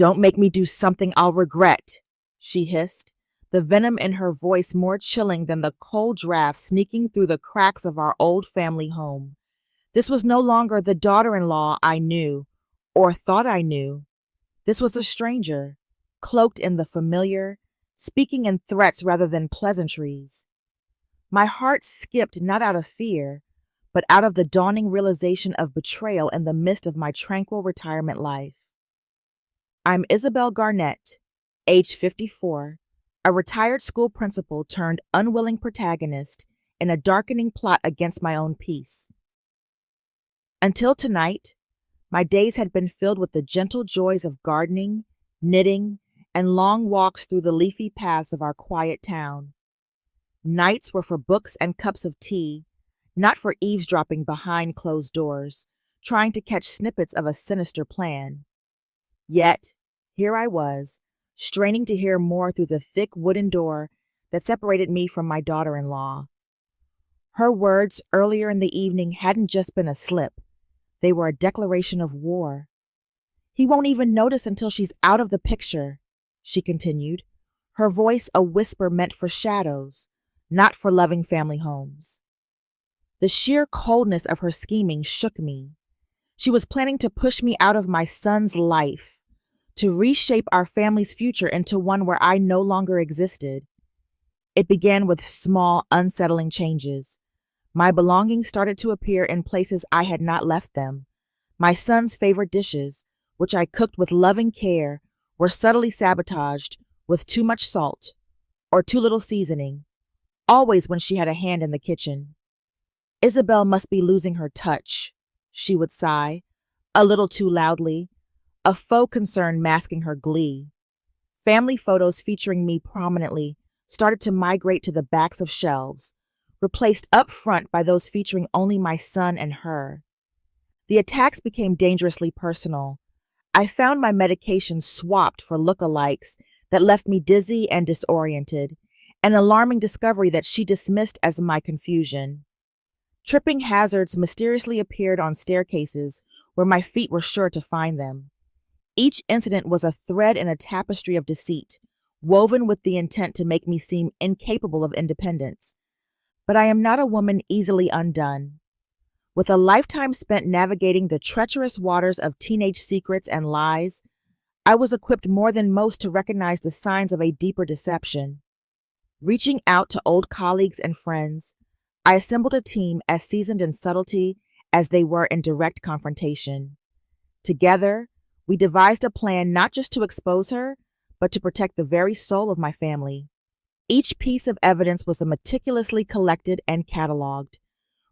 Don't make me do something I'll regret, she hissed, the venom in her voice more chilling than the cold draft sneaking through the cracks of our old family home. This was no longer the daughter-in-law I knew, or thought I knew. This was a stranger, cloaked in the familiar, speaking in threats rather than pleasantries. My heart skipped not out of fear, but out of the dawning realization of betrayal in the midst of my tranquil retirement life. I'm Isabelle Garnett, age 54, a retired school principal turned unwilling protagonist in a darkening plot against my own peace. Until tonight, my days had been filled with the gentle joys of gardening, knitting, and long walks through the leafy paths of our quiet town. Nights were for books and cups of tea, not for eavesdropping behind closed doors, trying to catch snippets of a sinister plan. Yet, here I was, straining to hear more through the thick wooden door that separated me from my daughter-in-law. Her words earlier in the evening hadn't just been a slip. They were a declaration of war. He won't even notice until she's out of the picture, she continued, her voice a whisper meant for shadows, not for loving family homes. The sheer coldness of her scheming shook me. She was planning to push me out of my son's life, to reshape our family's future into one where I no longer existed. It began with small, unsettling changes. My belongings started to appear in places I had not left them. My son's favorite dishes, which I cooked with loving care, were subtly sabotaged with too much salt or too little seasoning, always when she had a hand in the kitchen. Isabelle must be losing her touch, she would sigh, a little too loudly, a faux concern masking her glee. Family photos featuring me prominently started to migrate to the backs of shelves, replaced up front by those featuring only my son and her. The attacks became dangerously personal. I found my medications swapped for lookalikes that left me dizzy and disoriented, an alarming discovery that she dismissed as my confusion. Tripping hazards mysteriously appeared on staircases where my feet were sure to find them. Each incident was a thread in a tapestry of deceit, woven with the intent to make me seem incapable of independence. But I am not a woman easily undone. With a lifetime spent navigating the treacherous waters of teenage secrets and lies, I was equipped more than most to recognize the signs of a deeper deception. Reaching out to old colleagues and friends, I assembled a team as seasoned in subtlety as they were in direct confrontation. Together, we devised a plan not just to expose her, but to protect the very soul of my family. Each piece of evidence was meticulously collected and cataloged.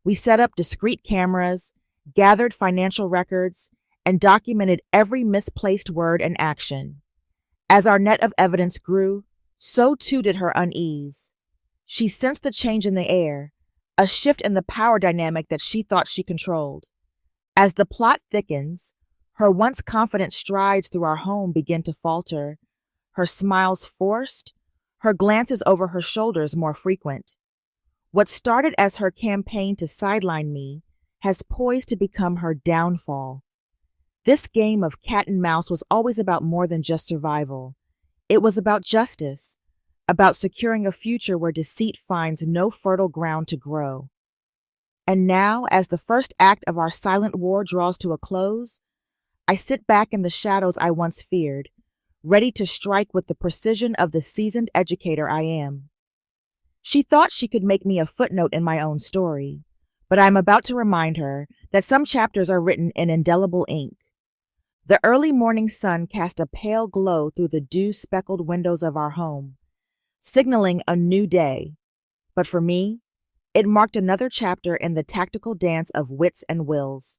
We set up discreet cameras, gathered financial records, and documented every misplaced word and action. As our net of evidence grew, so too did her unease. She sensed the change in the air, a shift in the power dynamic that she thought she controlled. As the plot thickens, her once confident strides through our home begin to falter, her smiles forced, her glances over her shoulders more frequent. What started as her campaign to sideline me has poised to become her downfall. This game of cat and mouse was always about more than just survival. It was about justice, about securing a future where deceit finds no fertile ground to grow. And now, as the first act of our silent war draws to a close, I sit back in the shadows I once feared, ready to strike with the precision of the seasoned educator I am. She thought she could make me a footnote in my own story, but I am about to remind her that some chapters are written in indelible ink. The early morning sun cast a pale glow through the dew-speckled windows of our home, signaling a new day. But for me, it marked another chapter in the tactical dance of wits and wills.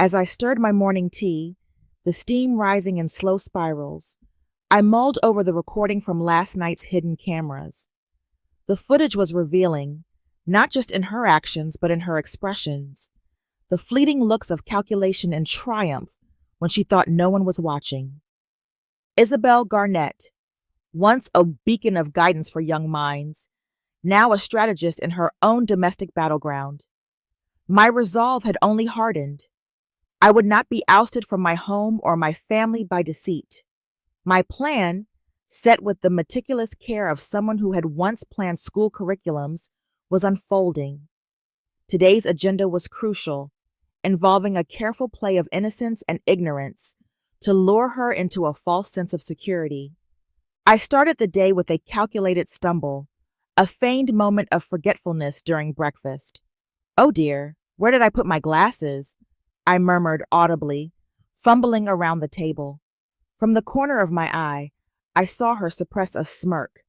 As I stirred my morning tea, the steam rising in slow spirals, I mulled over the recording from last night's hidden cameras. The footage was revealing, not just in her actions, but in her expressions. The fleeting looks of calculation and triumph when she thought no one was watching. Isabelle Garnett, once a beacon of guidance for young minds, now a strategist in her own domestic battleground. My resolve had only hardened. I would not be ousted from my home or my family by deceit. My plan, set with the meticulous care of someone who had once planned school curriculums, was unfolding. Today's agenda was crucial, involving a careful play of innocence and ignorance to lure her into a false sense of security. I started the day with a calculated stumble, a feigned moment of forgetfulness during breakfast. "Oh dear, where did I put my glasses?" I murmured audibly, fumbling around the table. From the corner of my eye, I saw her suppress a smirk,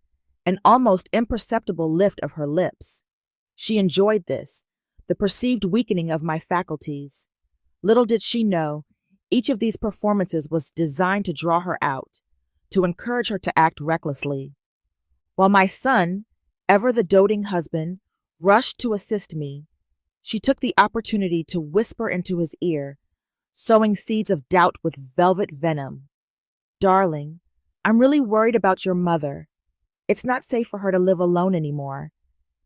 an almost imperceptible lift of her lips. She enjoyed this, the perceived weakening of my faculties. Little did she know, each of these performances was designed to draw her out, to encourage her to act recklessly. While my son, ever the doting husband, rushed to assist me, she took the opportunity to whisper into his ear, sowing seeds of doubt with velvet venom. "Darling, I'm really worried about your mother. It's not safe for her to live alone anymore.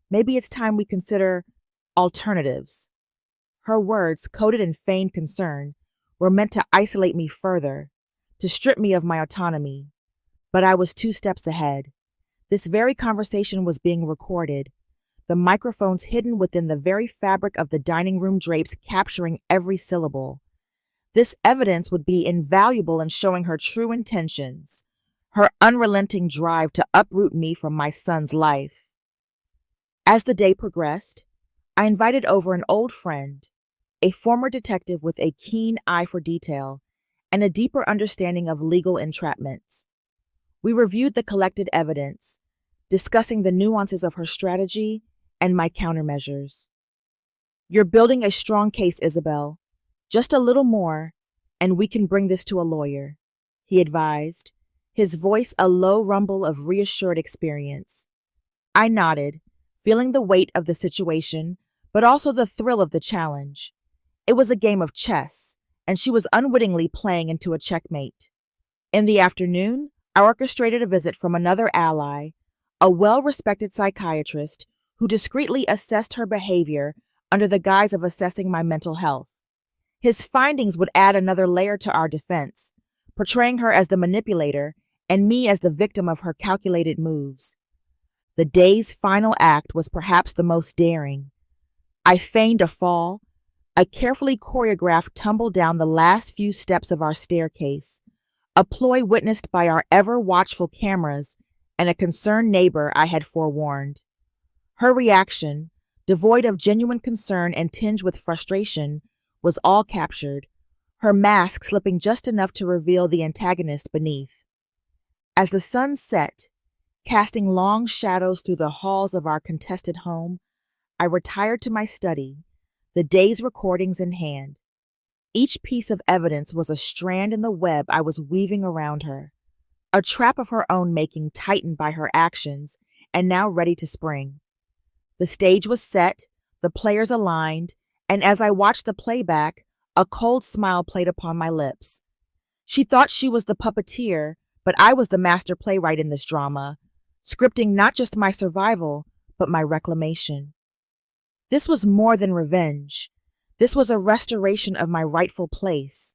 Maybe it's time we consider alternatives." Her words, coded in feigned concern, were meant to isolate me further, to strip me of my autonomy. But I was 2 steps ahead. This very conversation was being recorded, the microphones hidden within the very fabric of the dining room drapes capturing every syllable. This evidence would be invaluable in showing her true intentions, her unrelenting drive to uproot me from my son's life. As the day progressed, I invited over an old friend, a former detective with a keen eye for detail and a deeper understanding of legal entrapments. We reviewed the collected evidence, discussing the nuances of her strategy and my countermeasures. "You're building a strong case, Isabelle. Just a little more, and we can bring this to a lawyer," he advised, his voice a low rumble of reassured experience. I nodded, feeling the weight of the situation, but also the thrill of the challenge. It was a game of chess, and she was unwittingly playing into a checkmate. In the afternoon, I orchestrated a visit from another ally, a well-respected psychiatrist who discreetly assessed her behavior under the guise of assessing my mental health. His findings would add another layer to our defense, portraying her as the manipulator and me as the victim of her calculated moves. The day's final act was perhaps the most daring. I feigned a fall, a carefully choreographed tumble down the last few steps of our staircase, a ploy witnessed by our ever-watchful cameras and a concerned neighbor I had forewarned. Her reaction, devoid of genuine concern and tinged with frustration, was all captured, her mask slipping just enough to reveal the antagonist beneath. As the sun set, casting long shadows through the halls of our contested home, I retired to my study, the day's recordings in hand. Each piece of evidence was a strand in the web I was weaving around her, a trap of her own making tightened by her actions and now ready to spring. The stage was set, the players aligned, and as I watched the playback, a cold smile played upon my lips. She thought she was the puppeteer, but I was the master playwright in this drama, scripting not just my survival, but my reclamation. This was more than revenge. This was a restoration of my rightful place,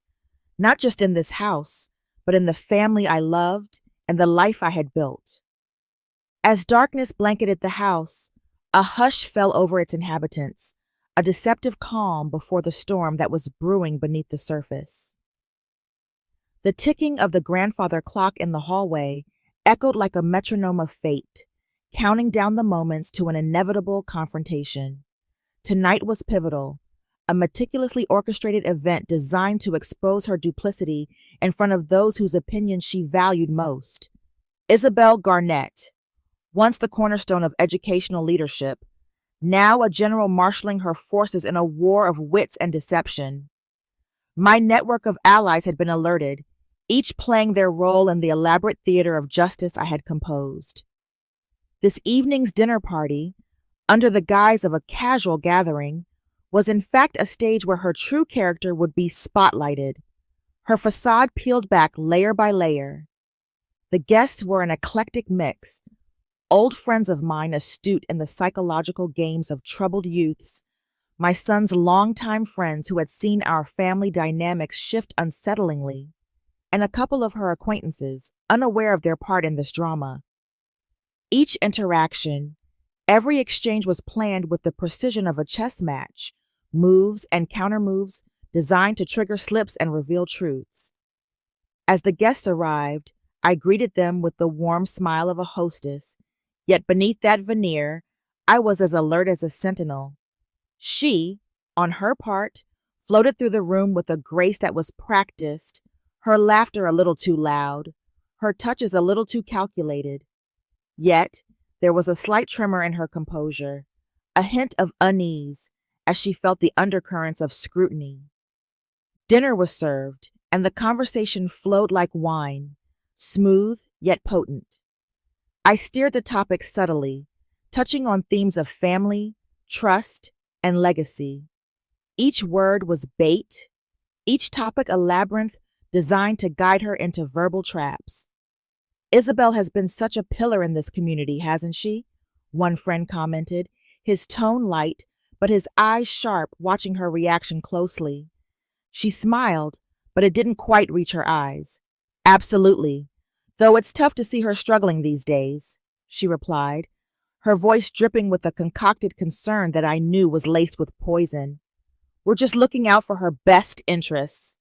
not just in this house, but in the family I loved and the life I had built. As darkness blanketed the house, a hush fell over its inhabitants, a deceptive calm before the storm that was brewing beneath the surface. The ticking of the grandfather clock in the hallway echoed like a metronome of fate, counting down the moments to an inevitable confrontation. Tonight was pivotal, a meticulously orchestrated event designed to expose her duplicity in front of those whose opinions she valued most. Isabelle Garnett, once the cornerstone of educational leadership, now a general marshaling her forces in a war of wits and deception. My network of allies had been alerted, each playing their role in the elaborate theater of justice I had composed. This evening's dinner party, under the guise of a casual gathering, was in fact a stage where her true character would be spotlighted, her facade peeled back layer by layer. The guests were an eclectic mix, old friends of mine astute in the psychological games of troubled youths, my son's longtime friends who had seen our family dynamics shift unsettlingly, and a couple of her acquaintances, unaware of their part in this drama. Each interaction, every exchange was planned with the precision of a chess match, moves and countermoves designed to trigger slips and reveal truths. As the guests arrived, I greeted them with the warm smile of a hostess, yet beneath that veneer, I was as alert as a sentinel. She, on her part, floated through the room with a grace that was practiced, her laughter a little too loud, her touches a little too calculated. Yet, there was a slight tremor in her composure, a hint of unease, as she felt the undercurrents of scrutiny. Dinner was served, and the conversation flowed like wine, smooth yet potent. I steered the topic subtly, touching on themes of family, trust, and legacy. Each word was bait, each topic a labyrinth designed to guide her into verbal traps. Isabelle has been such a pillar in this community, hasn't she? One friend commented, his tone light, but his eyes sharp, watching her reaction closely. She smiled, but it didn't quite reach her eyes. Absolutely, though it's tough to see her struggling these days, she replied, her voice dripping with a concocted concern that I knew was laced with poison. We're just looking out for her best interests.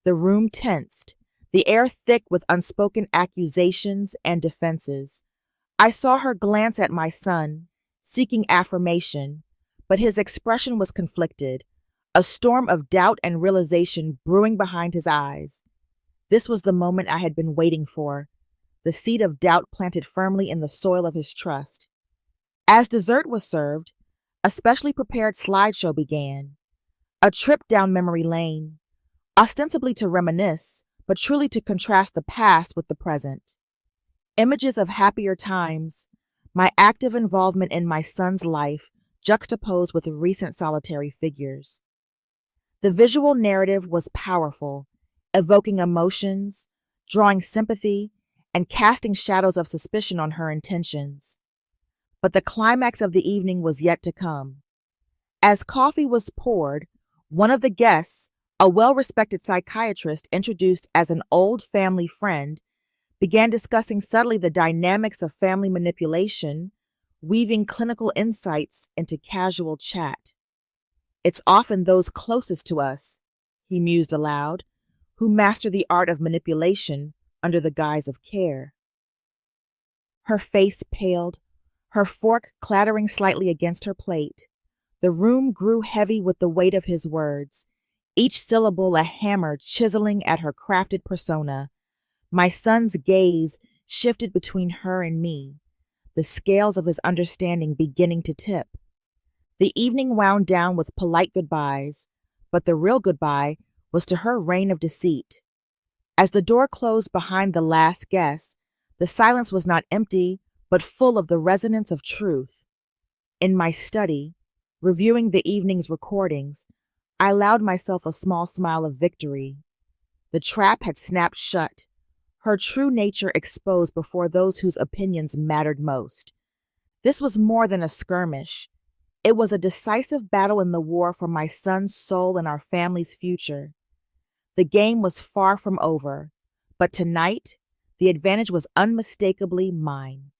The room tensed, the air thick with unspoken accusations and defenses. I saw her glance at my son, seeking affirmation, but his expression was conflicted, a storm of doubt and realization brewing behind his eyes. This was the moment I had been waiting for, the seed of doubt planted firmly in the soil of his trust. As dessert was served, a specially prepared slideshow began, a trip down memory lane, ostensibly to reminisce, but truly to contrast the past with the present. Images of happier times, my active involvement in my son's life juxtaposed with recent solitary figures. The visual narrative was powerful, evoking emotions, drawing sympathy, and casting shadows of suspicion on her intentions. But the climax of the evening was yet to come. As coffee was poured, one of the guests, a well-respected psychiatrist introduced as an old family friend, began discussing subtly the dynamics of family manipulation, weaving clinical insights into casual chat. It's often those closest to us, he mused aloud, who master the art of manipulation under the guise of care. Her face paled, her fork clattering slightly against her plate. The room grew heavy with the weight of his words, each syllable a hammer chiseling at her crafted persona. My son's gaze shifted between her and me, the scales of his understanding beginning to tip. The evening wound down with polite goodbyes, but the real goodbye was to her reign of deceit. As the door closed behind the last guest, the silence was not empty, but full of the resonance of truth. In my study, reviewing the evening's recordings, I allowed myself a small smile of victory. The trap had snapped shut, her true nature exposed before those whose opinions mattered most. This was more than a skirmish. It was a decisive battle in the war for my son's soul and our family's future. The game was far from over, but tonight, the advantage was unmistakably mine.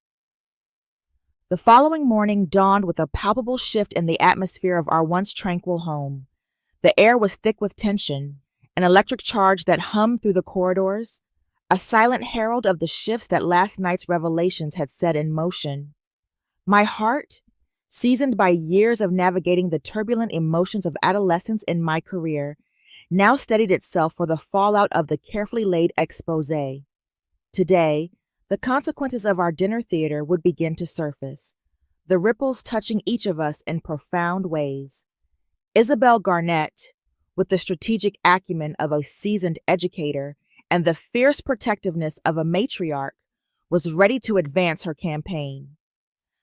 The following morning dawned with a palpable shift in the atmosphere of our once tranquil home. The air was thick with tension, an electric charge that hummed through the corridors, a silent herald of the shifts that last night's revelations had set in motion. My heart, seasoned by years of navigating the turbulent emotions of adolescence in my career, now steadied itself for the fallout of the carefully laid exposé. Today, the consequences of our dinner theater would begin to surface, the ripples touching each of us in profound ways. Isabelle Garnett, with the strategic acumen of a seasoned educator and the fierce protectiveness of a matriarch, was ready to advance her campaign.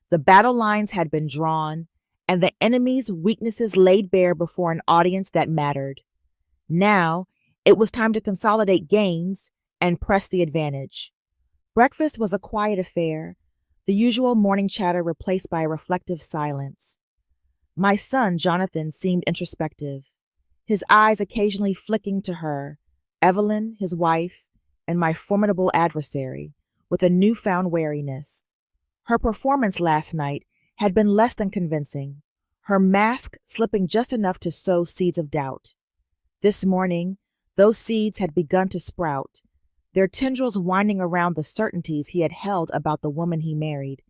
The battle lines had been drawn, and the enemy's weaknesses laid bare before an audience that mattered. Now, it was time to consolidate gains and press the advantage. Breakfast was a quiet affair, the usual morning chatter replaced by a reflective silence. My son, Jonathan, seemed introspective, his eyes occasionally flicking to her, Evelyn, his wife, and my formidable adversary, with a newfound wariness. Her performance last night had been less than convincing, her mask slipping just enough to sow seeds of doubt. This morning, those seeds had begun to sprout, their tendrils winding around the certainties he had held about the woman he married.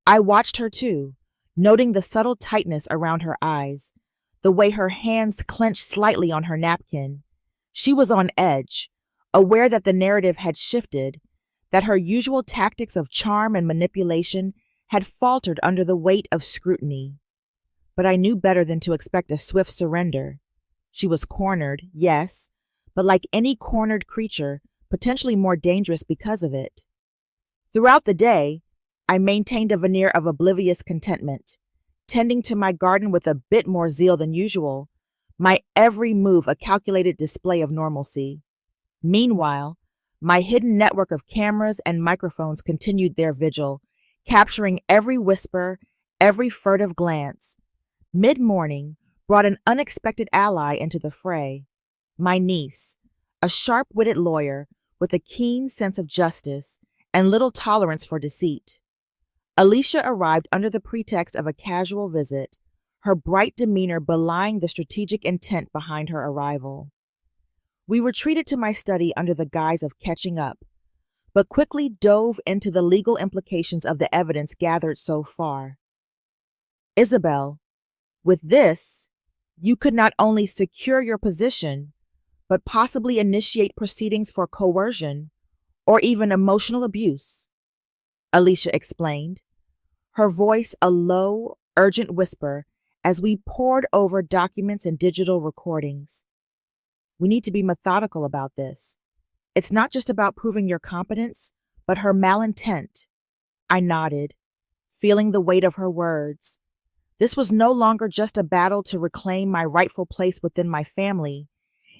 I watched her too, noting the subtle tightness around her eyes, the way her hands clenched slightly on her napkin. She was on edge, aware that the narrative had shifted, that her usual tactics of charm and manipulation had faltered under the weight of scrutiny. But I knew better than to expect a swift surrender. She was cornered, yes, but like any cornered creature, potentially more dangerous because of it. Throughout the day, I maintained a veneer of oblivious contentment, tending to my garden with a bit more zeal than usual, my every move a calculated display of normalcy. Meanwhile, my hidden network of cameras and microphones continued their vigil, capturing every whisper, every furtive glance. Mid-morning brought an unexpected ally into the fray. My niece, a sharp-witted lawyer with a keen sense of justice and little tolerance for deceit. Alicia arrived under the pretext of a casual visit, her bright demeanor belying the strategic intent behind her arrival. We retreated to my study under the guise of catching up, but quickly dove into the legal implications of the evidence gathered so far. Isabelle, with this, you could not only secure your position, but possibly initiate proceedings for coercion or even emotional abuse, Alicia explained, her voice a low, urgent whisper as we pored over documents and digital recordings. We need to be methodical about this. It's not just about proving your competence, but her malintent. I nodded, feeling the weight of her words. This was no longer just a battle to reclaim my rightful place within my family.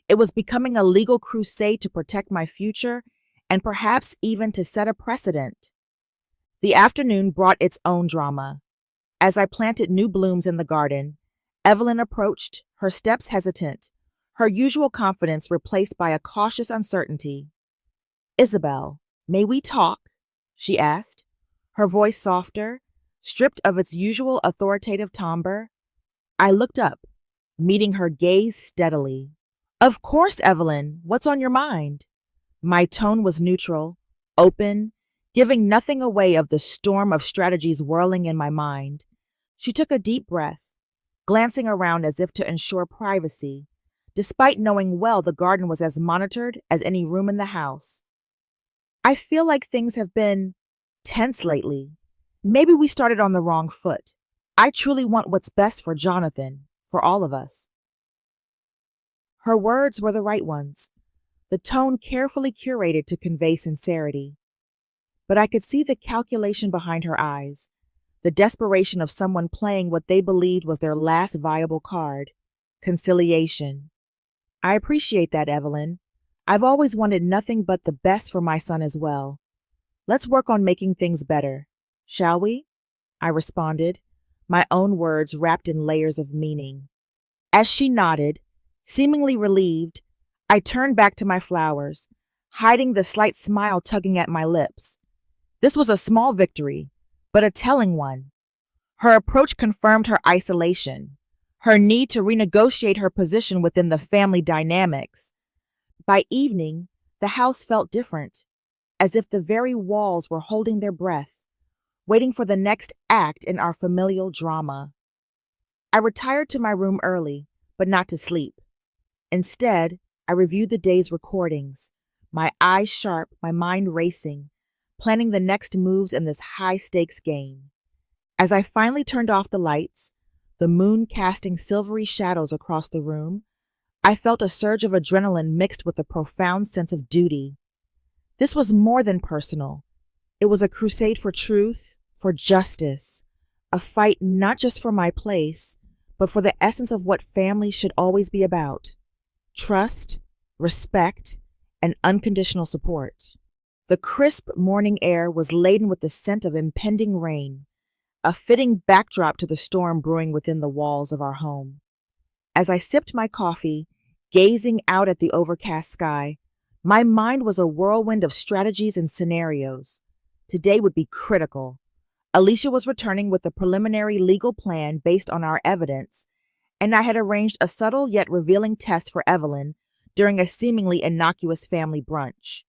It was becoming a legal crusade to protect my future and perhaps even to set a precedent. The afternoon brought its own drama. As I planted new blooms in the garden, Evelyn approached, her steps hesitant, her usual confidence replaced by a cautious uncertainty. "Isabelle, may we talk?" she asked, her voice softer, stripped of its usual authoritative timbre. I looked up, meeting her gaze steadily. "Of course, Evelyn, what's on your mind?" My tone was neutral, open, giving nothing away of the storm of strategies whirling in my mind. She took a deep breath, glancing around as if to ensure privacy, despite knowing well the garden was as monitored as any room in the house. "I feel like things have been tense lately. Maybe we started on the wrong foot. I truly want what's best for Jonathan, for all of us." Her words were the right ones, the tone carefully curated to convey sincerity. But I could see the calculation behind her eyes, the desperation of someone playing what they believed was their last viable card, conciliation. "I appreciate that, Evelyn. I've always wanted nothing but the best for my son as well. Let's work on making things better, shall we?" I responded, my own words wrapped in layers of meaning. As she nodded, seemingly relieved, I turned back to my flowers, hiding the slight smile tugging at my lips. This was a small victory, but a telling one. Her approach confirmed her isolation, her need to renegotiate her position within the family dynamics. By evening, the house felt different, as if the very walls were holding their breath, waiting for the next act in our familial drama. I retired to my room early, but not to sleep. Instead, I reviewed the day's recordings, my eyes sharp, my mind racing, planning the next moves in this high-stakes game. As I finally turned off the lights, the moon casting silvery shadows across the room, I felt a surge of adrenaline mixed with a profound sense of duty. This was more than personal. It was a crusade for truth, for justice, a fight not just for my place, but for the essence of what family should always be about: trust, respect, and unconditional support. The crisp morning air was laden with the scent of impending rain, a fitting backdrop to the storm brewing within the walls of our home. As I sipped my coffee, Gazing out at the overcast sky, my mind was a whirlwind of strategies and scenarios. Today would be critical. Alicia was returning with a preliminary legal plan based on our evidence, and I had arranged a subtle yet revealing test for Evelyn during a seemingly innocuous family brunch.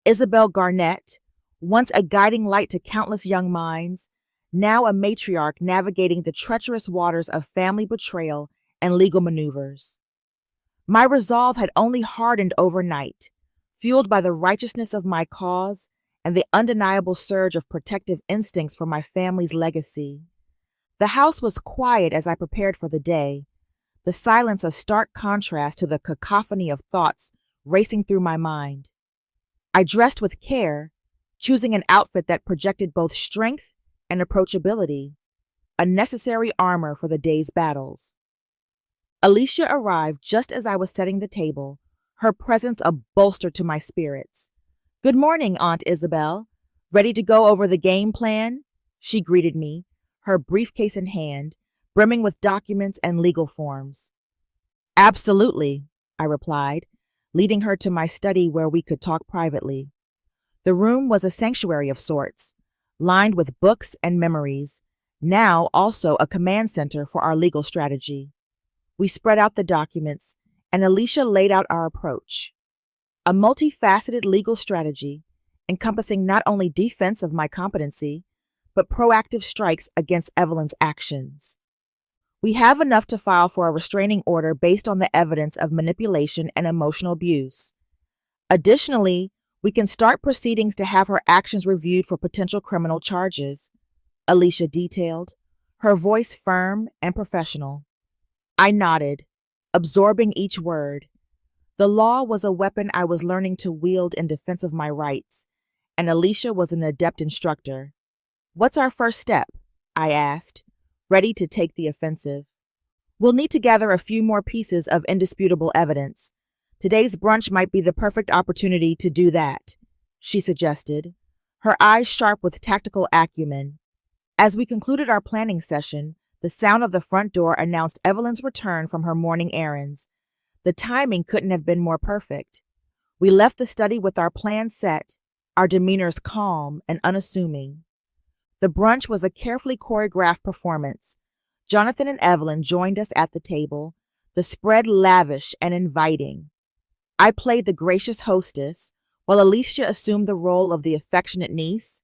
Isabelle Garnett, once a guiding light to countless young minds, now a matriarch navigating the treacherous waters of family betrayal and legal maneuvers. My resolve had only hardened overnight, fueled by the righteousness of my cause and the undeniable surge of protective instincts for my family's legacy. The house was quiet as I prepared for the day, the silence a stark contrast to the cacophony of thoughts racing through my mind. I dressed with care, choosing an outfit that projected both strength and approachability, a necessary armor for the day's battles. Alicia arrived just as I was setting the table, her presence a bolster to my spirits. "Good morning, Aunt Isabelle. Ready to go over the game plan?" She greeted me, her briefcase in hand, brimming with documents and legal forms. "Absolutely," I replied, leading her to my study where we could talk privately. The room was a sanctuary of sorts, lined with books and memories, now also a command center for our legal strategy. We spread out the documents, and Alicia laid out our approach. A multifaceted legal strategy, encompassing not only defense of my competency, but proactive strikes against Evelyn's actions. "We have enough to file for a restraining order based on the evidence of manipulation and emotional abuse. Additionally, we can start proceedings to have her actions reviewed for potential criminal charges," Alicia detailed, her voice firm and professional. I nodded, absorbing each word. The law was a weapon I was learning to wield in defense of my rights, and Alicia was an adept instructor. "What's our first step?" I asked, ready to take the offensive. "We'll need to gather a few more pieces of indisputable evidence. Today's brunch might be the perfect opportunity to do that," she suggested, her eyes sharp with tactical acumen. As we concluded our planning session, the sound of the front door announced Evelyn's return from her morning errands. The timing couldn't have been more perfect. We left the study with our plan set, our demeanors calm and unassuming. The brunch was a carefully choreographed performance. Jonathan and Evelyn joined us at the table, the spread lavish and inviting. I played the gracious hostess, while Alicia assumed the role of the affectionate niece,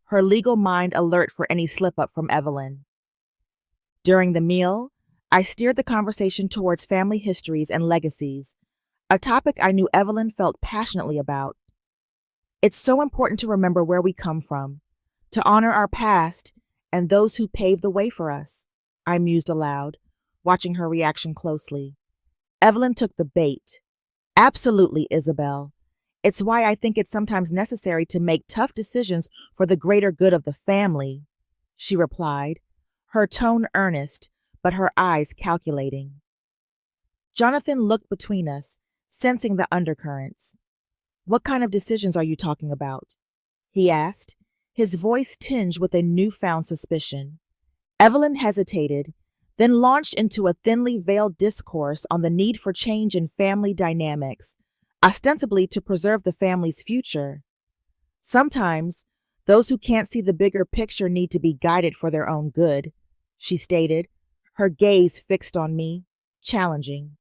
her legal mind alert for any slip-up from Evelyn. During the meal, I steered the conversation towards family histories and legacies, a topic I knew Evelyn felt passionately about. "It's so important to remember where we come from, to honor our past and those who paved the way for us," I mused aloud, watching her reaction closely. Evelyn took the bait. "Absolutely, Isabelle. It's why I think it's sometimes necessary to make tough decisions for the greater good of the family," she replied, her tone earnest, but her eyes calculating. Jonathan looked between us, sensing the undercurrents. "What kind of decisions are you talking about?" he asked, his voice tinged with a newfound suspicion. Evelyn hesitated, then launched into a thinly veiled discourse on the need for change in family dynamics, ostensibly to preserve the family's future. "Sometimes, those who can't see the bigger picture need to be guided for their own good," she stated, her gaze fixed on me, challenging.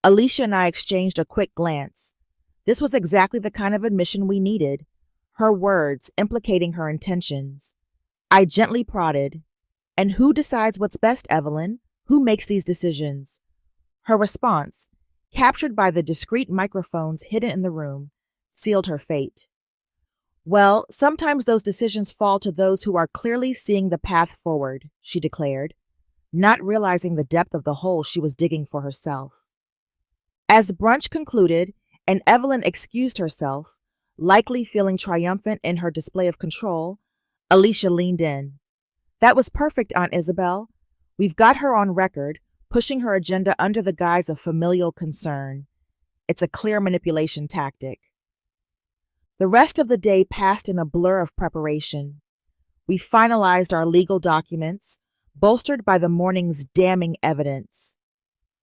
Alicia and I exchanged a quick glance. This was exactly the kind of admission we needed, her words implicating her intentions. I gently prodded, "And who decides what's best, Evelyn? Who makes these decisions?" Her response, captured by the discreet microphones hidden in the room, sealed her fate. "Well, sometimes those decisions fall to those who are clearly seeing the path forward," she declared, not realizing the depth of the hole she was digging for herself. As brunch concluded and Evelyn excused herself, likely feeling triumphant in her display of control, Alicia leaned in. "That was perfect, Aunt Isabelle. We've got her on record, pushing her agenda under the guise of familial concern. It's a clear manipulation tactic." The rest of the day passed in a blur of preparation. We finalized our legal documents, bolstered by the morning's damning evidence.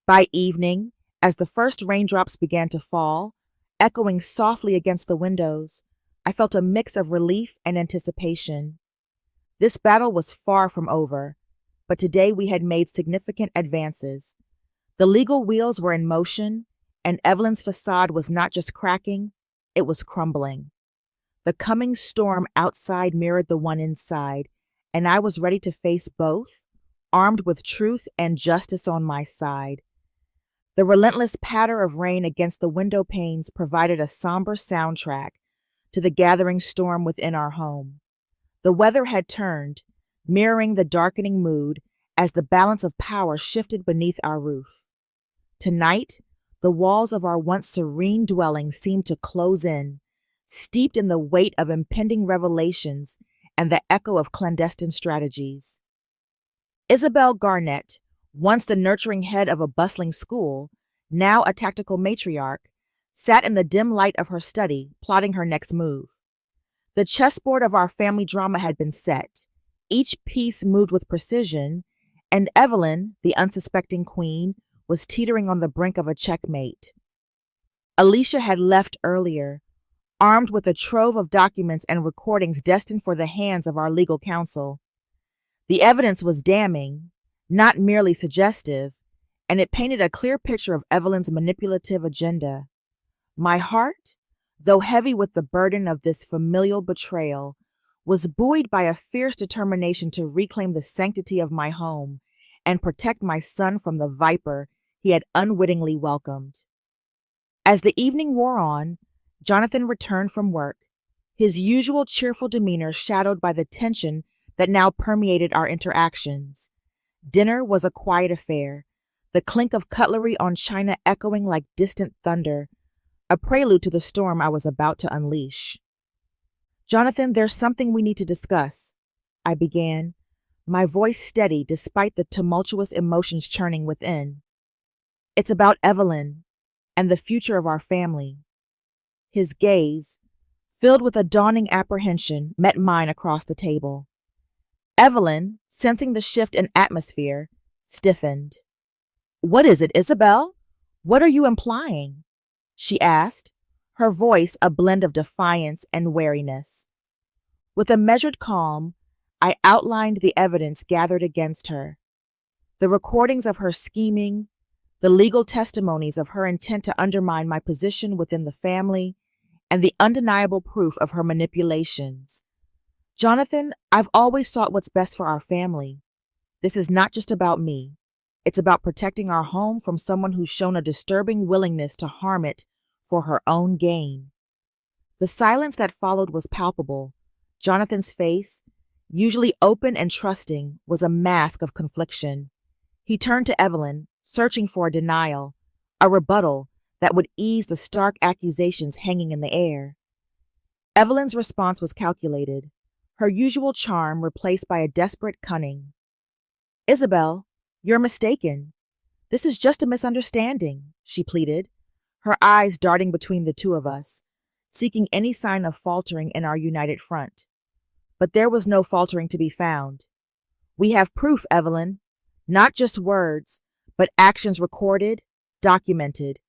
By evening, As the first raindrops began to fall, echoing softly against the windows, I felt a mix of relief and anticipation. This battle was far from over, but today we had made significant advances. The legal wheels were in motion, and Evelyn's facade was not just cracking, it was crumbling. The coming storm outside mirrored the one inside, and I was ready to face both, armed with truth and justice on my side. The relentless patter of rain against the window panes provided a somber soundtrack to the gathering storm within our home. The weather had turned, mirroring the darkening mood as the balance of power shifted beneath our roof. Tonight, the walls of our once serene dwelling seemed to close in, steeped in the weight of impending revelations and the echo of clandestine strategies. Isabelle Garnett, once the nurturing head of a bustling school, now a tactical matriarch, sat in the dim light of her study, plotting her next move. The chessboard of our family drama had been set. Each piece moved with precision, and Evelyn, the unsuspecting queen, was teetering on the brink of a checkmate. Alicia had left earlier, armed with a trove of documents and recordings destined for the hands of our legal counsel. The evidence was damning, not merely suggestive, and it painted a clear picture of Evelyn's manipulative agenda. My heart, though heavy with the burden of this familial betrayal, was buoyed by a fierce determination to reclaim the sanctity of my home and protect my son from the viper he had unwittingly welcomed. As the evening wore on, Jonathan returned from work, his usual cheerful demeanor shadowed by the tension that now permeated our interactions. Dinner was a quiet affair, the clink of cutlery on china echoing like distant thunder, a prelude to the storm I was about to unleash. "Jonathan, there's something we need to discuss," I began, my voice steady despite the tumultuous emotions churning within. "It's about Evelyn and the future of our family." His gaze, filled with a dawning apprehension, met mine across the table. Evelyn, sensing the shift in atmosphere, stiffened. "What is it, Isabelle? What are you implying?" she asked, her voice a blend of defiance and wariness. With a measured calm, I outlined the evidence gathered against her. The recordings of her scheming, the legal testimonies of her intent to undermine my position within the family, and the undeniable proof of her manipulations. "Jonathan, I've always sought what's best for our family. This is not just about me. It's about protecting our home from someone who's shown a disturbing willingness to harm it for her own gain." The silence that followed was palpable. Jonathan's face, usually open and trusting, was a mask of confliction. He turned to Evelyn, searching for a denial, a rebuttal that would ease the stark accusations hanging in the air. Evelyn's response was calculated, her usual charm replaced by a desperate cunning. "Isabelle, you're mistaken. This is just a misunderstanding," she pleaded, her eyes darting between the two of us, seeking any sign of faltering in our united front. But there was no faltering to be found. "We have proof, Evelyn, not just words, but actions recorded, documented.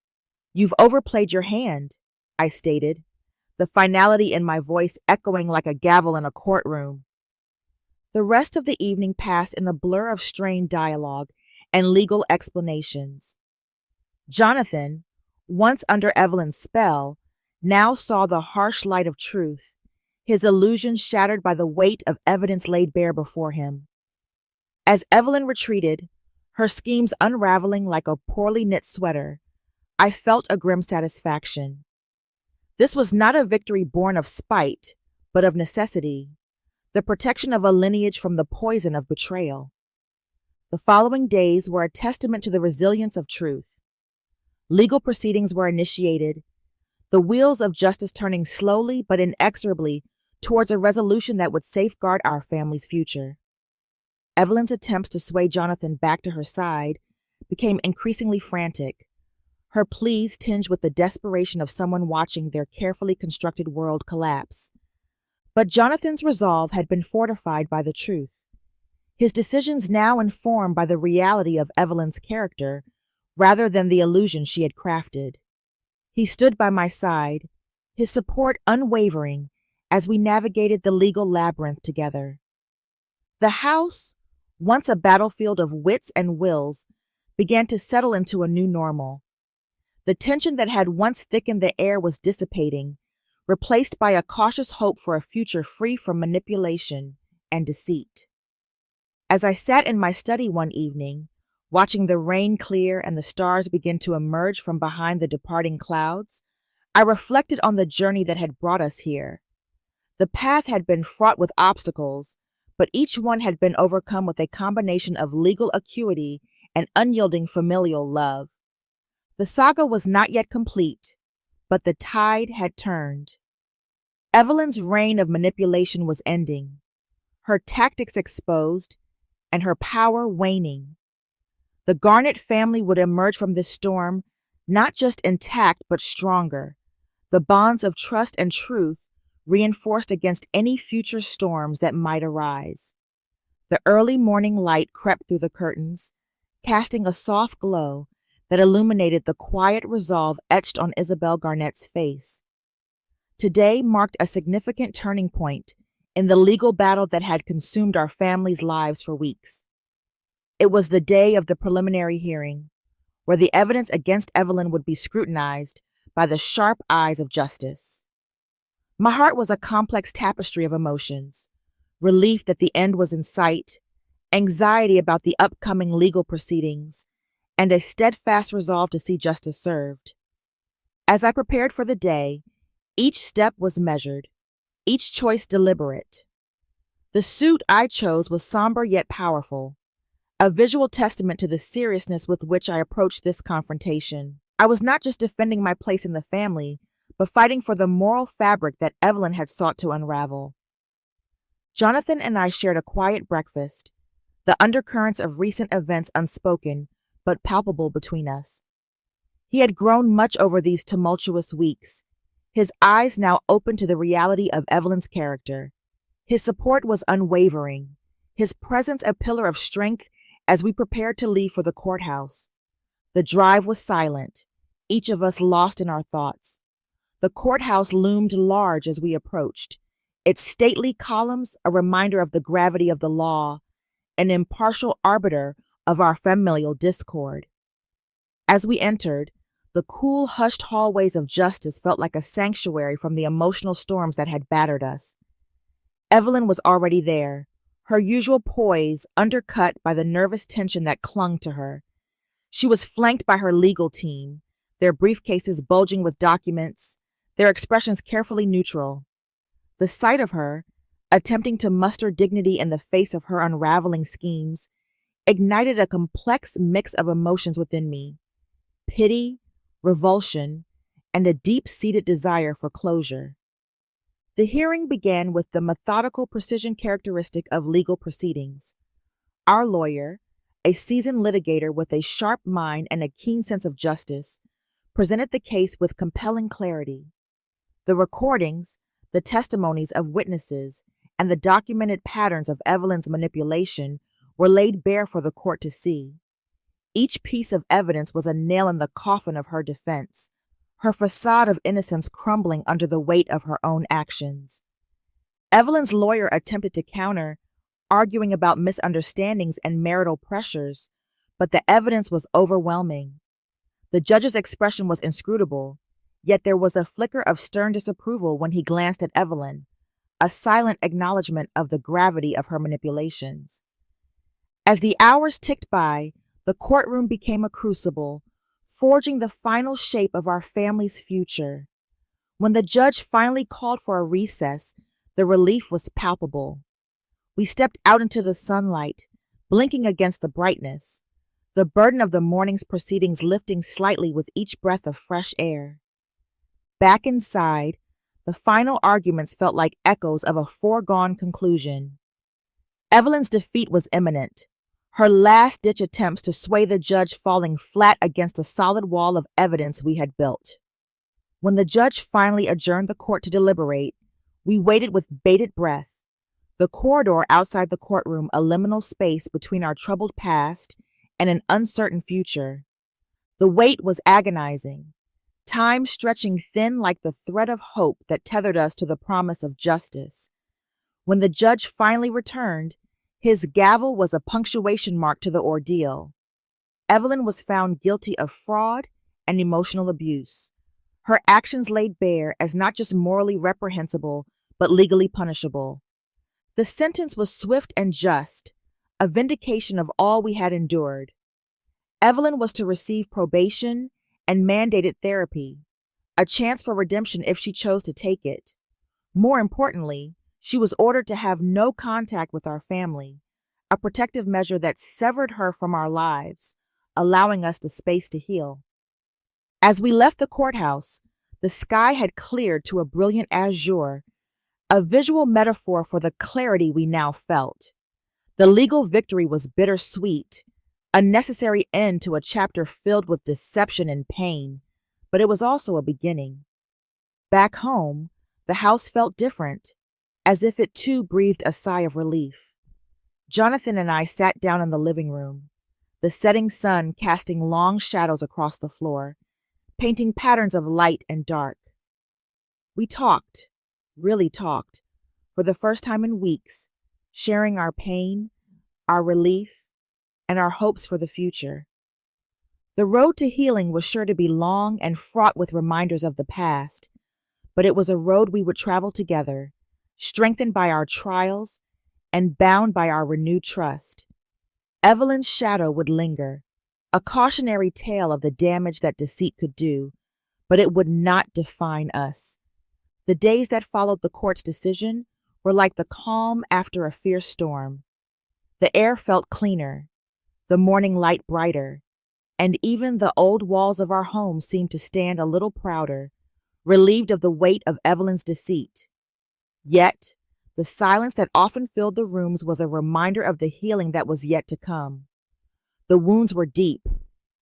You've overplayed your hand," I stated, the finality in my voice echoing like a gavel in a courtroom. The rest of the evening passed in a blur of strained dialogue and legal explanations. Jonathan, once under Evelyn's spell, now saw the harsh light of truth, his illusions shattered by the weight of evidence laid bare before him. As Evelyn retreated, her schemes unraveling like a poorly knit sweater, I felt a grim satisfaction. This was not a victory born of spite, but of necessity, the protection of a lineage from the poison of betrayal. The following days were a testament to the resilience of truth. Legal proceedings were initiated, the wheels of justice turning slowly but inexorably towards a resolution that would safeguard our family's future. Evelyn's attempts to sway Jonathan back to her side became increasingly frantic, her pleas tinged with the desperation of someone watching their carefully constructed world collapse. But Jonathan's resolve had been fortified by the truth. His decisions now informed by the reality of Evelyn's character rather than the illusion she had crafted. He stood by my side, his support unwavering as we navigated the legal labyrinth together. The house, once a battlefield of wits and wills, began to settle into a new normal. The tension that had once thickened the air was dissipating, replaced by a cautious hope for a future free from manipulation and deceit. As I sat in my study one evening, watching the rain clear and the stars begin to emerge from behind the departing clouds, I reflected on the journey that had brought us here. The path had been fraught with obstacles, but each one had been overcome with a combination of legal acuity and unyielding familial love. The saga was not yet complete, but the tide had turned. Evelyn's reign of manipulation was ending, her tactics exposed, and her power waning. The Garnett family would emerge from this storm not just intact but stronger, the bonds of trust and truth reinforced against any future storms that might arise. The early morning light crept through the curtains, casting a soft glow that illuminated the quiet resolve etched on Isabelle Garnett's face. Today marked a significant turning point in the legal battle that had consumed our family's lives for weeks. It was the day of the preliminary hearing, where the evidence against Evelyn would be scrutinized by the sharp eyes of justice. My heart was a complex tapestry of emotions: relief that the end was in sight, anxiety about the upcoming legal proceedings, and a steadfast resolve to see justice served. As I prepared for the day, each step was measured, each choice deliberate. The suit I chose was somber yet powerful, a visual testament to the seriousness with which I approached this confrontation. I was not just defending my place in the family, but fighting for the moral fabric that Evelyn had sought to unravel. Jonathan and I shared a quiet breakfast, the undercurrents of recent events unspoken but palpable between us. He had grown much over these tumultuous weeks, his eyes now open to the reality of Evelyn's character. His support was unwavering, his presence a pillar of strength as we prepared to leave for the courthouse. The drive was silent, each of us lost in our thoughts. The courthouse loomed large as we approached, its stately columns a reminder of the gravity of the law, an impartial arbiter of our familial discord. As we entered, the cool, hushed hallways of justice felt like a sanctuary from the emotional storms that had battered us. Evelyn was already there, her usual poise undercut by the nervous tension that clung to her. She was flanked by her legal team, their briefcases bulging with documents, their expressions carefully neutral. The sight of her, attempting to muster dignity in the face of her unraveling schemes, ignited a complex mix of emotions within me: pity, revulsion, and a deep-seated desire for closure. The hearing began with the methodical precision characteristic of legal proceedings. Our lawyer, a seasoned litigator with a sharp mind and a keen sense of justice, presented the case with compelling clarity. The recordings, the testimonies of witnesses, and the documented patterns of Evelyn's manipulation were laid bare for the court to see. Each piece of evidence was a nail in the coffin of her defense, her facade of innocence crumbling under the weight of her own actions. Evelyn's lawyer attempted to counter, arguing about misunderstandings and marital pressures, but the evidence was overwhelming. The judge's expression was inscrutable, yet there was a flicker of stern disapproval when he glanced at Evelyn, a silent acknowledgement of the gravity of her manipulations. As the hours ticked by, the courtroom became a crucible, forging the final shape of our family's future. When the judge finally called for a recess, the relief was palpable. We stepped out into the sunlight, blinking against the brightness, the burden of the morning's proceedings lifting slightly with each breath of fresh air. Back inside, the final arguments felt like echoes of a foregone conclusion. Evelyn's defeat was imminent, her last-ditch attempts to sway the judge falling flat against the solid wall of evidence we had built. When the judge finally adjourned the court to deliberate, we waited with bated breath, the corridor outside the courtroom a liminal space between our troubled past and an uncertain future. The wait was agonizing, time stretching thin like the thread of hope that tethered us to the promise of justice. When the judge finally returned, his gavel was a punctuation mark to the ordeal. Evelyn was found guilty of fraud and emotional abuse. Her actions laid bare as not just morally reprehensible, but legally punishable. The sentence was swift and just, a vindication of all we had endured. Evelyn was to receive probation and mandated therapy, a chance for redemption if she chose to take it. More importantly, she was ordered to have no contact with our family, a protective measure that severed her from our lives, allowing us the space to heal. As we left the courthouse, the sky had cleared to a brilliant azure, a visual metaphor for the clarity we now felt. The legal victory was bittersweet, a necessary end to a chapter filled with deception and pain, but it was also a beginning. Back home, the house felt different, as if it too breathed a sigh of relief. Jonathan and I sat down in the living room, the setting sun casting long shadows across the floor, painting patterns of light and dark. We talked, really talked, for the first time in weeks, sharing our pain, our relief, and our hopes for the future. The road to healing was sure to be long and fraught with reminders of the past, but it was a road we would travel together, strengthened by our trials and bound by our renewed trust. Evelyn's shadow would linger, a cautionary tale of the damage that deceit could do, but it would not define us. The days that followed the court's decision were like the calm after a fierce storm. The air felt cleaner, the morning light brighter, and even the old walls of our home seemed to stand a little prouder, relieved of the weight of Evelyn's deceit. Yet, the silence that often filled the rooms was a reminder of the healing that was yet to come. The wounds were deep,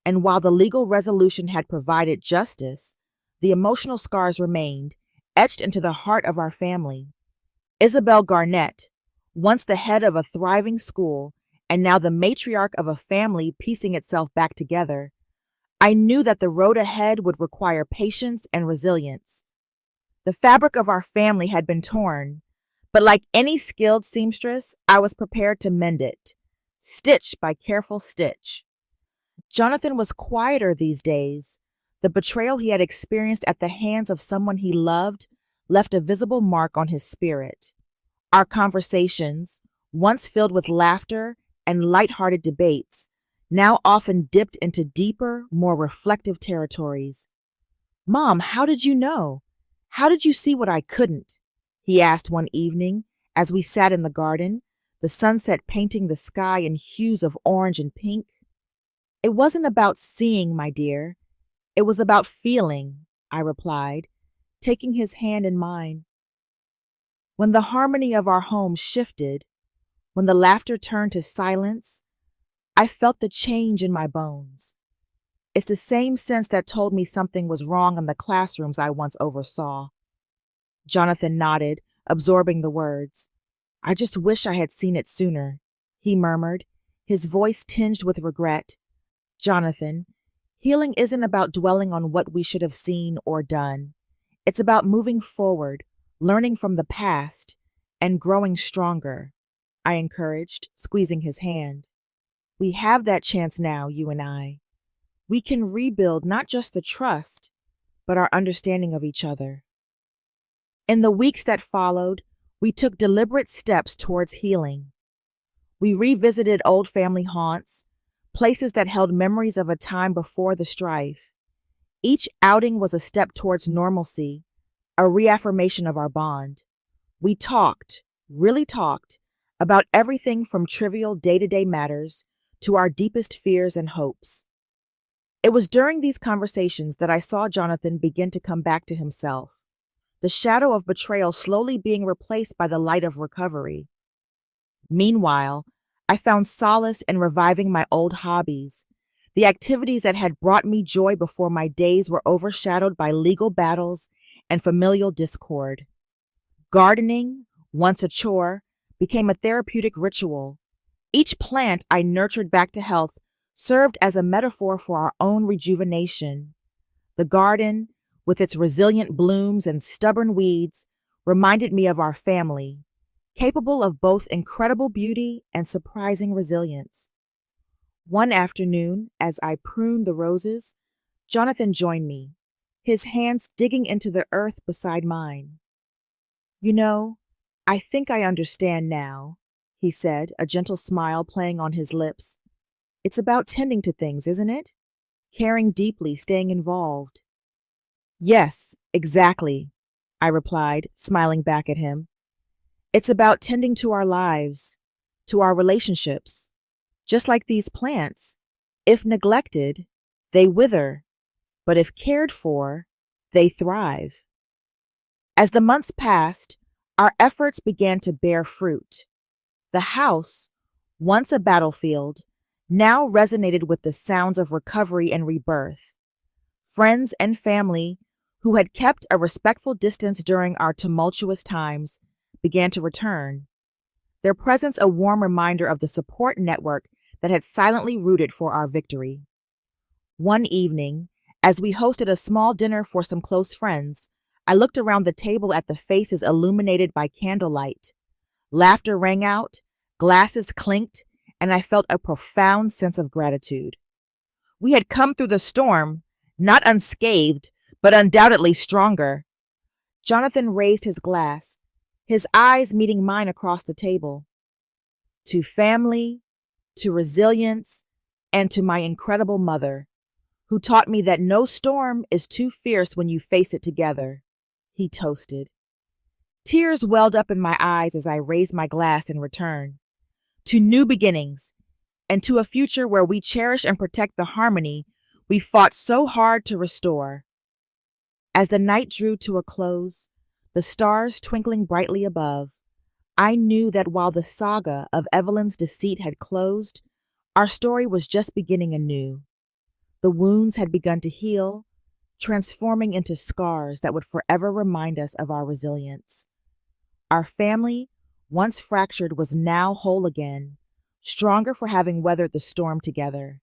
and while the legal resolution had provided justice, the emotional scars remained, etched into the heart of our family. Isabelle Garnett, once the head of a thriving school, and now the matriarch of a family piecing itself back together, I knew that the road ahead would require patience and resilience. The fabric of our family had been torn, but like any skilled seamstress, I was prepared to mend it, stitch by careful stitch. Jonathan was quieter these days. The betrayal he had experienced at the hands of someone he loved left a visible mark on his spirit. Our conversations, once filled with laughter and light-hearted debates, now often dipped into deeper, more reflective territories. "Mom, how did you know? How did you see what I couldn't?" he asked one evening as we sat in the garden, the sunset painting the sky in hues of orange and pink. "It wasn't about seeing, my dear. It was about feeling," I replied, taking his hand in mine. When the harmony of our home shifted, when the laughter turned to silence, I felt the change in my bones. It's the same sense that told me something was wrong in the classrooms I once oversaw. Jonathan nodded, absorbing the words. "I just wish I had seen it sooner," he murmured, his voice tinged with regret. "Jonathan, healing isn't about dwelling on what we should have seen or done. It's about moving forward, learning from the past, and growing stronger," I encouraged, squeezing his hand. "We have that chance now, you and I. We can rebuild not just the trust, but our understanding of each other." In the weeks that followed, we took deliberate steps towards healing. We revisited old family haunts, places that held memories of a time before the strife. Each outing was a step towards normalcy, a reaffirmation of our bond. We talked, really talked, about everything from trivial day-to-day matters to our deepest fears and hopes. It was during these conversations that I saw Jonathan begin to come back to himself, the shadow of betrayal slowly being replaced by the light of recovery. Meanwhile, I found solace in reviving my old hobbies, the activities that had brought me joy before my days were overshadowed by legal battles and familial discord. Gardening, once a chore, became a therapeutic ritual. Each plant I nurtured back to health served as a metaphor for our own rejuvenation. The garden, with its resilient blooms and stubborn weeds, reminded me of our family, capable of both incredible beauty and surprising resilience. One afternoon, as I pruned the roses, Jonathan joined me, his hands digging into the earth beside mine. "You know, I think I understand now," he said, a gentle smile playing on his lips. "It's about tending to things, isn't it? Caring deeply, staying involved." "Yes, exactly," I replied, smiling back at him. "It's about tending to our lives, to our relationships. Just like these plants, if neglected, they wither, but if cared for, they thrive." As the months passed, our efforts began to bear fruit. The house, once a battlefield, now resonated with the sounds of recovery and rebirth. Friends and family, who had kept a respectful distance during our tumultuous times, began to return, their presence a warm reminder of the support network that had silently rooted for our victory. One evening, as we hosted a small dinner for some close friends, I looked around the table at the faces illuminated by candlelight. Laughter rang out, glasses clinked, and I felt a profound sense of gratitude. We had come through the storm, not unscathed, but undoubtedly stronger. Jonathan raised his glass, his eyes meeting mine across the table. "To family, to resilience, and to my incredible mother, who taught me that no storm is too fierce when you face it together," he toasted. Tears welled up in my eyes as I raised my glass in return. "To new beginnings, and to a future where we cherish and protect the harmony we fought so hard to restore." As the night drew to a close, the stars twinkling brightly above, I knew that while the saga of Evelyn's deceit had closed, our story was just beginning anew. The wounds had begun to heal, transforming into scars that would forever remind us of our resilience. Our family, once fractured, was now whole again, stronger for having weathered the storm together.